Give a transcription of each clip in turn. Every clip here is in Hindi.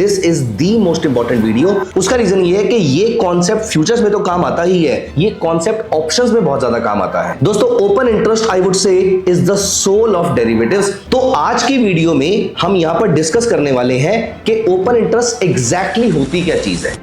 This is the most important video. उसका रीजन ये है कि ये कॉन्सेप्ट फ्यूचर्स में तो काम आता ही है, ये कॉन्सेप्ट ऑप्शंस में बहुत ज्यादा काम आता है। दोस्तों, open interest I would say is the soul of derivatives. तो आज की वीडियो में हम यहां पर डिस्कस करने वाले हैं कि ओपन इंटरेस्ट एग्जैक्टली होती क्या चीज है।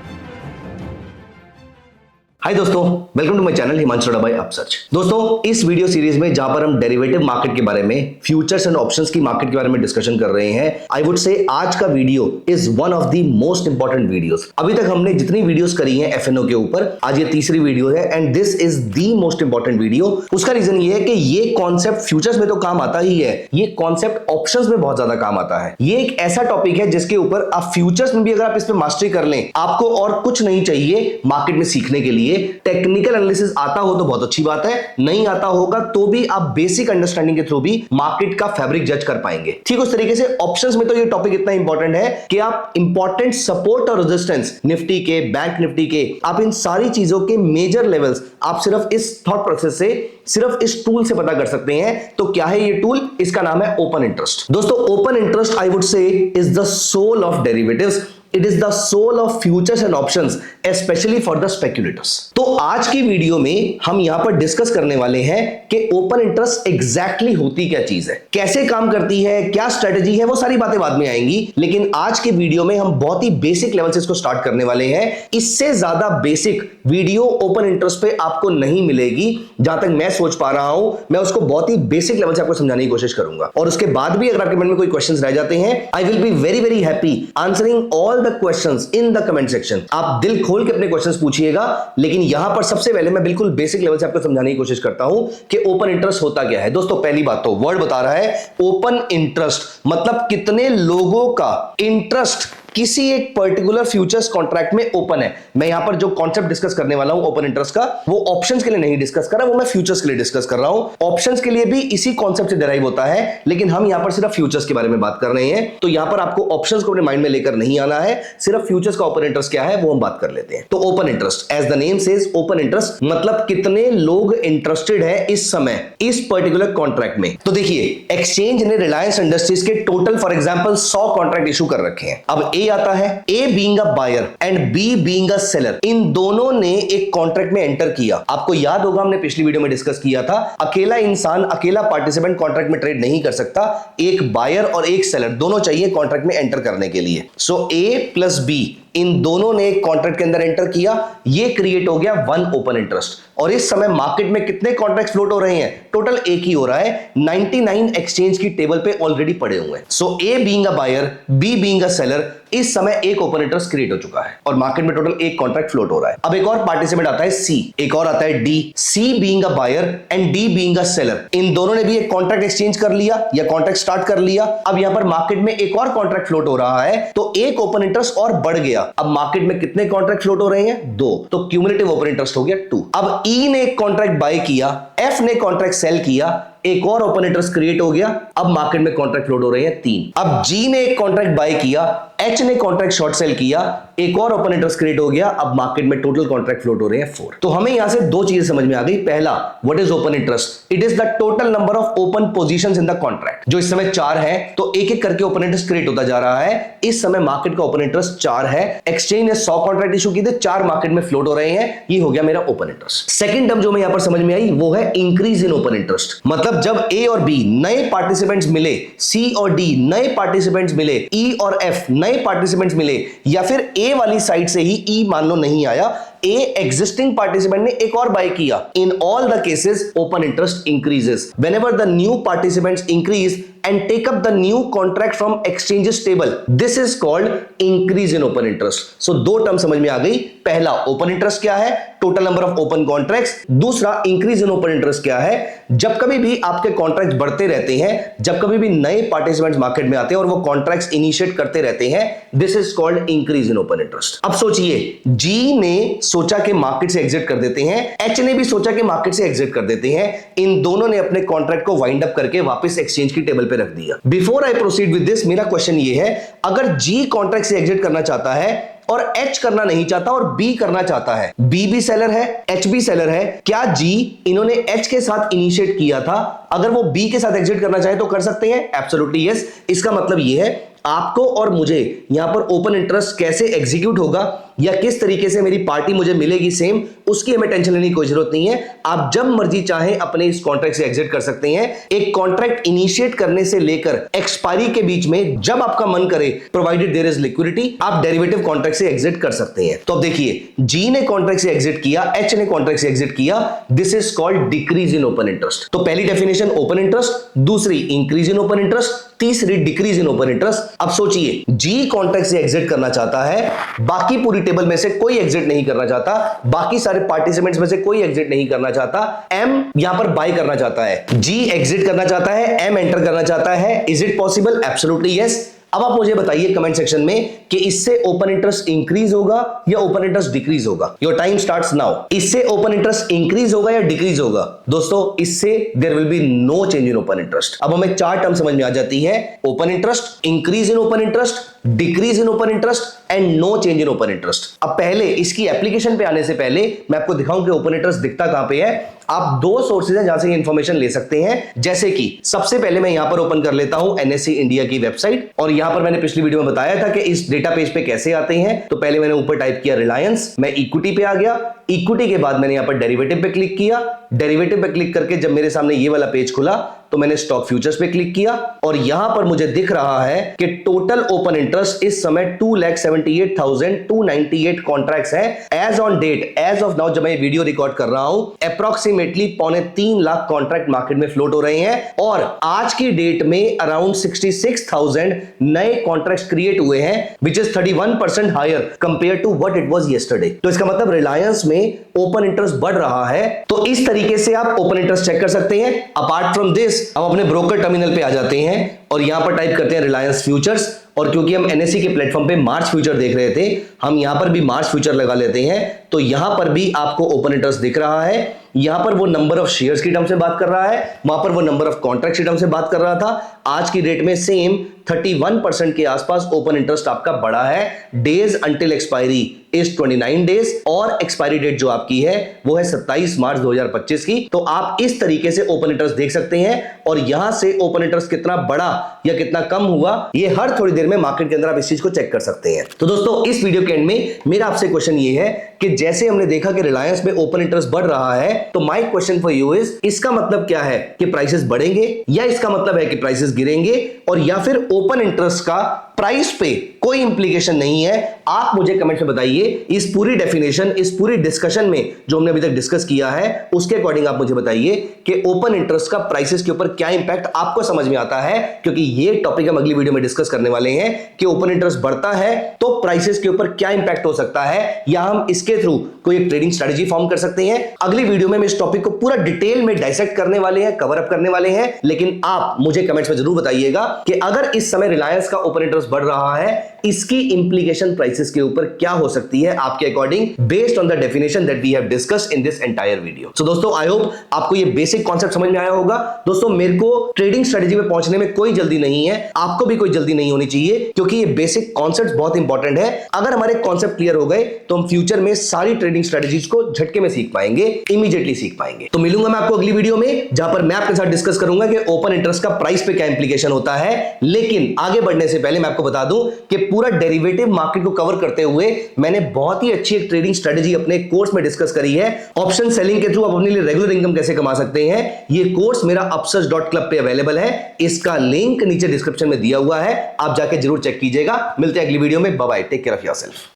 हाय दोस्तों, welcome to my channel Himanshu by Upsearch. दोस्तों, इस वीडियो सीरीज में जहां पर हम डेरिवेटिव मार्केट के बारे में, फ्यूचर्स एंड ऑप्शंस की मार्केट के बारे में डिस्कशन कर रहे हैं, आई वुड से आज का video is one of the most important videos. अभी तक हमने जितनी वीडियोस करी हैं एफएनओ के ऊपर, आज ये तीसरी वीडियो है and this is the most important video. उसका रीजन ये है कि ये कॉन्सेप्ट फ्यूचर्स में तो काम आता ही है, ये कॉन्सेप्ट ऑप्शंस में बहुत ज्यादा काम आता है। ये एक ऐसा टॉपिक है जिसके ऊपर आप फ्यूचर्स में भी अगर आप इस पर मास्टरी कर लें, आपको और कुछ नहीं चाहिए मार्केट में सीखने के लिए। टेक्निकल एनालिसिस आता हो तो बहुत अच्छी बात है, नहीं आता होगा तो भी आप बेसिक अंडरस्टैंडिंग के थ्रू भी मार्केट का फैब्रिक जज कर पाएंगे। ठीक उस तरीके से ऑप्शंस में तो ये टॉपिक इतना इंपॉर्टेंट है कि आप इंपॉर्टेंट सपोर्ट और रेजिस्टेंस निफ्टी के, बैंक निफ्टी के, आप इन सारी चीजों के मेजर लेवल्स आप सिर्फ इस थॉट प्रोसेस से, सिर्फ इस टूल से पता कर सकते हैं। तो क्या है ये टूल? इसका नाम है ओपन इंटरेस्ट। दोस्तों, open interest I would say is the soul of derivatives. It is the soul of futures and options, especially for the speculators. तो आज की वीडियो में हम यहां पर डिस्कस करने वाले हैं कि ओपन इंटरेस्ट एग्जैक्टली होती क्या चीज है, कैसे काम करती है, क्या स्ट्रेटेजी है, वो सारी बातें बाद में आएंगी। लेकिन आज की वीडियो में हम बहुत ही बेसिक लेवल से इसको स्टार्ट करने वाले हैं। इससे ज्यादा बेसिक वीडियो ओपन इंटरेस्ट पे आपको नहीं मिलेगी। जहां तक मैं सोच पा रहा हूं, मैं उसको बहुत ही बेसिक लेवल से आपको समझाने की कोशिश करूंगा। और उसके बाद भी अगर आपके मन में कोई क्वेश्चंस रह जाते हैं, I will be very very happy answering all the questions in the comment section. आप दिल खोल के अपने क्वेश्चंस पूछिएगा, लेकिन यहां पर सबसे पहले मैं बिल्कुल बेसिक लेवल से आपको समझाने की कोशिश करता हूं कि ओपन इंटरेस्ट होता क्या है। दोस्तों, पहली बात तो वर्ड बता रहा है ओपन इंटरेस्ट, मतलब कितने लोगों का इंटरेस्ट किसी एक पर्टिकुलर फ्यूचर्स कॉन्ट्रैक्ट में ओपन है। मैं यहां पर जो कॉन्सेप्ट डिस्कस करने वाला हूं ओपन इंटरेस्ट का, वो ऑप्शंस के लिए नहीं डिस्कस कर रहा, वो मैं फ्यूचर्स के लिए डिस्कस कर रहा हूं। ऑप्शंस के लिए भी इसी कॉन्सेप्ट से डिराइव होता है, लेकिन हम यहां पर सिर्फ फ्यूचर्स के बारे में बात कर रहे हैं। तो यहां पर आपको ऑप्शंस को अपने माइंड में लेकर नहीं आना है, सिर्फ फ्यूचर्स का ओपन इंटरेस्ट क्या है वो हम बात कर लेते हैं। तो open interest, as the name says open interest, मतलब कितने लोग इंटरेस्टेड है इस समय इस पर्टिकुलर कॉन्ट्रैक्ट में। तो देखिए, एक्सचेंज ने रिलायंस इंडस्ट्रीज के total for example 100 contract issue कर रखे हैं। अब ए आता है, A being a buyer and B being a seller, इन दोनों ने एक कॉन्ट्रैक्ट में एंटर किया। आपको याद होगा हमने पिछली वीडियो में डिस्कस किया था, अकेला इंसान, अकेला पार्टिसिपेंट कॉन्ट्रैक्ट में ट्रेड नहीं कर सकता, एक बायर और एक सेलर दोनों चाहिए कॉन्ट्रैक्ट में एंटर करने के लिए। सो ए प्लस बी, इन दोनों ने एक कॉन्ट्रैक्ट के अंदर एंटर किया, ये क्रिएट हो गया वन ओपन इंटरेस्ट। और इस समय मार्केट में कितने कॉन्ट्रैक्ट्स फ्लोट हो रहे हैं? टोटल एक ही हो रहा है, 99 एक्सचेंज की टेबल पे ऑलरेडी पड़े हुए हैं। So A being a buyer, B being a seller, इस समय एक ओपन इंटरेस्ट क्रिएट हो चुका है और मार्केट में टोटल एक कॉन्ट्रैक्ट फ्लोट हो रहा है। अब एक और पार्टिसिपेंट आता है सी, एक और आता है D. C being a buyer and D being a seller, इन दोनों ने भी एक कॉन्ट्रैक्ट एक्सचेंज कर लिया या कॉन्ट्रैक्ट स्टार्ट कर लिया। अब यहां पर मार्केट में एक और कॉन्ट्रैक्ट फ्लोट हो रहा है, तो एक ओपन इंटरेस्ट और बढ़ गया। अब मार्केट में कितने कॉन्ट्रैक्ट फ्लोट हो रहे हैं? 2, तो क्यूमुलेटिव ओपन इंटरेस्ट हो गया 2। अब ई ने एक कॉन्ट्रैक्ट बाय किया, एफ ने कॉन्ट्रैक्ट सेल किया, एक और ओपन इंटरेस्ट क्रिएट हो गया। अब मार्केट में कॉन्ट्रैक्ट फ्लोट हो रहे हैं 3। अब जी ने एक कॉन्ट्रैक्ट बाय किया, एच ने कॉन्ट्रैक्ट शॉर्ट सेल किया, एक और ओपन इंटरेस्ट क्रिएट हो गया। अब मार्केट में टोटल कॉन्ट्रैक्ट फ्लोट हो रहे हैं 4। तो हमें यहां से दो चीजें समझ में आ गई। पहला, what is open interest? It is the total number of open positions in the contract, जो इस समय 4 है। तो एक एक करके ओपन इंटरेस्ट क्रिएट होता जा रहा है। इस समय मार्केट का ओपन इंटरेस्ट 4 है। एक्सचेंज ने 100 कॉन्ट्रैक्ट इशू किए थे, 4 मार्केट में फ्लोट हो रहे हैं। ये हो गया मेरा ओपन इंटरेस्ट। सेकंड टर्म जो मैं यहां पर समझ में आई वो है इंक्रीज इन ओपन इंटरेस्ट, मतलब जब ए और बी नए पार्टिसिपेंट्स मिले, सी और डी नए पार्टिसिपेंट्स मिले, ई और एफ नए पार्टिसिपेंट्स मिले, या फिर ए वाली साइड से ही ई मान लो नहीं आया, ए एग्जिस्टिंग पार्टिसिपेंट ने एक और बाय किया, in all the cases open interest increases whenever the new participants increase and take up the new contract from exchanges table. This is called increase in open interest. So दो टर्म समझ में आ गई। पहला, ओपन इंटरेस्ट क्या है? Total number of open contracts. दूसरा, इंक्रीज इन ओपन इंटरेस्ट क्या है? जब कभी भी आपके कॉन्ट्रैक्ट्स बढ़ते रहते हैं, जब कभी भी नए पार्टिसिपेंट्स मार्केट में आते हैं और वो कॉन्ट्रैक्ट्स इनिशिएट करते रहते हैं, this is called increase in open interest. अब सोचिए, जी ने सोचा कि मार्केट से एग्जिट कर देते हैं, एच ने भी सोचा कि मार्केट से एग्जिट कर देते हैं। इन दोनों ने अपने कॉन्ट्रैक्ट को वाइंड अप करके वापस एक्सचेंज की टेबल पे रख दिया। Before I proceed with this, मेरा क्वेश्चन ये है, अगर जी कॉन्ट्रैक्ट से एग्जिट करना चाहता है और एच करना नहीं चाहता और बी करना चाहता है, बी भी सेलर है, एच भी सेलर है, क्या जी इन्होंने एच के साथ इनिशिएट किया था, अगर वो बी के साथ एग्जिट करना चाहे तो कर सकते हैं? Absolutely yes. इसका मतलब ये है, आपको और मुझे यहां पर ओपन इंटरेस्ट कैसे एग्जीक्यूट होगा या किस तरीके से मेरी पार्टी मुझे मिलेगी सेम, उसकी हमें टेंशन लेने की कोई जरूरत नहीं है। आप जब मर्जी चाहें अपने इस कॉन्ट्रैक्ट से एग्जिट कर सकते हैं। एक कॉन्ट्रैक्ट इनिशिएट करने से लेकर एक्सपायरी के बीच में जब आपका मन करे, प्रोवाइडेड देयर इज लिक्विडिटी, आप डेरिवेटिव कॉन्ट्रैक्ट से एग्जिट कर सकते हैं। तो अब देखिए, जी ने कॉन्ट्रैक्ट से एग्जिट किया, एच ने कॉन्ट्रैक्ट से एग्जिट किया, this is called decrease in open interest. तो पहली डेफिनेशन ओपन इंटरेस्ट, दूसरी इंक्रीज इन ओपन इंटरेस्ट, तीसरी डिक्रीज इन ओपन इंटरेस्ट। अब सोचिए, जी कॉन्ट्रैक्ट से एग्जिट करना चाहता है, बाकी पूरी टेबल में से कोई एग्जिट नहीं करना चाहता, बाकी सारे पार्टिसिपेंट्स में से कोई एग्जिट नहीं करना चाहता, एम यहां पर बाय करना चाहता है, जी एग्जिट करना चाहता है, एम एंटर करना चाहता है। Is it possible? Absolutely yes. अब आप मुझे बताइए कमेंट सेक्शन में कि इससे ओपन इंटरेस्ट इंक्रीज होगा या ओपन इंटरेस्ट डिक्रीज होगा। Your time starts now. इससे ओपन इंटरेस्ट इंक्रीज होगा या डिक्रीज होगा? दोस्तों, इससे there will be no change in open interest. अब हमें चार टर्म समझ में आ जाती है, open interest, increase in open interest, decrease in open interest and no change in open interest. अब पहले इसकी एप्लीकेशन पे आने से पहले मैं आपको दिखाऊं कि ओपन इंटरेस्ट दिखता कहां पे है। आप दो सोर्सेज हैं जहां से इंफॉर्मेशन ले सकते हैं। जैसे कि सबसे पहले मैं यहां पर ओपन कर लेता हूं एनएससी इंडिया की वेबसाइट, और यहां पर मैंने पिछली वीडियो में बताया था कि इस डेटा पेज पे कैसे आते हैं। तो पहले मैंने ऊपर टाइप किया रिलायंस, मैं इक्विटी पे आ गया, इक्विटी के बाद मैंने यहां पर डेरिवेटिव पे क्लिक किया, डेरिवेटिव पे क्लिक करके जब मेरे सामने ये वाला पेज खुला तो मैंने स्टॉक फ्यूचर्स पे क्लिक किया, और यहां पर मुझे दिख रहा है कि टोटल ओपन इंटरेस्ट इस समय 2,78,298 कॉन्ट्रैक्ट्स हैं as on date. As of now जब मैं वीडियो रिकॉर्ड कर रहा हूं, अप्रॉक्सीमेटली 2.25 लाख कॉन्ट्रैक्ट मार्केट में फ्लोट हो रहे हैं, और आज की डेट में अराउंड 66,000 नए कॉन्ट्रैक्ट्स क्रिएट हुए हैं, which is 31% higher compare to what it was yesterday. तो इसका मतलब रिलायंस में ओपन इंटरेस्ट बढ़ रहा है। तो इस तरीके से आप ओपन इंटरेस्ट चेक कर सकते हैं। अपार्ट फ्रॉम दिस, हम अपने ब्रोकर टर्मिनल पे आ जाते हैं और यहां पर टाइप करते हैं रिलायंस फ्यूचर्स, और क्योंकि हम एनएससी के प्लेटफॉर्म पे मार्च फ्यूचर देख रहे थे, हम यहां पर भी मार्च फ्यूचर लगा लेते हैं। तो यहां पर भी आपको ओपन इंटरेस्ट दिख रहा है। यहां पर वो नंबर ऑफ शेयर्स की टर्म से बात कर रहा है, वहां पर वो नंबर ऑफ कॉन्ट्रैक्ट की टर्म से बात कर रहा था। आज की डेट में सेम 31% के आसपास ओपन इंटरेस्ट आपका बढ़ा है। Days until expiry is 29 days, और एक्सपायरी डेट जो आपकी है वो है 27 मार्च 2025 की। तो आप इस तरीके से ओपन इंटरेस्ट देख सकते हैं, और यहां से ओपन इंटरेस्ट कितना बढ़ा या कितना कम हुआ, ये हर थोड़ी देर में मार्केट के अंदर आप इस चीज को चेक कर सकते हैं। तो दोस्तों, इस वीडियो के एंड में मेरा आपसे क्वेश्चन ये है कि जैसे हमने देखा कि रिलायंस में ओपन इंटरेस्ट बढ़ रहा है, तो my question for you is, इसका मतलब क्या है कि प्राइसेस बढ़ेंगे, या इसका मतलब है कि प्राइसेस गिरेंगे, और या फिर ओपन इंटरेस्ट का प्राइस पे कोई इंप्लीकेशन नहीं है? आप मुझे कमेंट में बताइए। इस पूरी डेफिनेशन, इस पूरी डिस्कशन में जो हमने अभी तक डिस्कस किया है, उसके अकॉर्डिंग आप मुझे बताइए कि ओपन इंटरेस्ट का प्राइसेस के ऊपर क्या इंपैक्ट आपको समझ में आता है, क्योंकि ये टॉपिक हम अगली वीडियो में डिस्कस करने वाले हैं कि ओपन इंटरेस्ट बढ़ता है तो प्राइसेस के ऊपर क्या इंपैक्ट हो सकता है, या हम इसके थ्रू कोई एक ट्रेडिंग स्ट्रेटजी फॉर्म कर सकते हैं। अगली वीडियो में हम इस टॉपिक को पूरा डिटेल में डाइसेक्ट करने वाले हैं, कवर अप करने वाले हैं। लेकिन आप मुझे कमेंट्स में जरूर बताइएगा कि अगर इस समय रिलायंस का ओपन इंटरेस्ट बढ़ रहा है, इसकी इंप्लीकेशन प्राइसेस के ऊपर क्या हो सकती है आपके according, based on the definition that we have discussed in this entire video. So दोस्तों, आई होप आपको ये बेसिक कॉन्सेप्ट समझ में आया होगा। दोस्तों, मेरे को ट्रेडिंग स्ट्रेटजी पे पहुंचने में कोई जल्दी नहीं है, आपको भी कोई जल्दी नहीं होनी चाहिए, क्योंकि ये बेसिक कॉन्सेप्ट बहुत इंपॉर्टेंट है। अगर हमारे कॉन्सेप्ट क्लियर हो गए तो हम फ्यूचर में सारी ट्रेडिंग स्ट्रेटजीज को झटके में सीख पाएंगे, इमीडिएटली सीख पाएंगे। तो मिलूंगा मैं आपको अगली वीडियो में, जहां पर मैं आपके साथ डिस्कस करूंगा कि ओपन इंटरेस्ट का प्राइस पे क्या इंप्लीकेशन होता है। लेकिन आगे बढ़ने से पहले मैं आपको बता दूं कि पूरा डेरिवेटिव मार्केट को कवर करते हुए मैंने बहुत ही अच्छी एक ट्रेडिंग स्ट्रेटजी अपने कोर्स में डिस्कस करी है। ऑप्शन सेलिंग के थ्रू आप अपने लिए रेगुलर इनकम कैसे कमा सकते हैं, ये कोर्स मेरा upsurge.club पे अवेलेबल है। इसका लिंक नीचे डिस्क्रिप्शन में दिया हुआ है, आप जाके जरूर चेक कीजिएगा। मिलते हैं अगली वीडियो में। Bye bye, take care of yourself.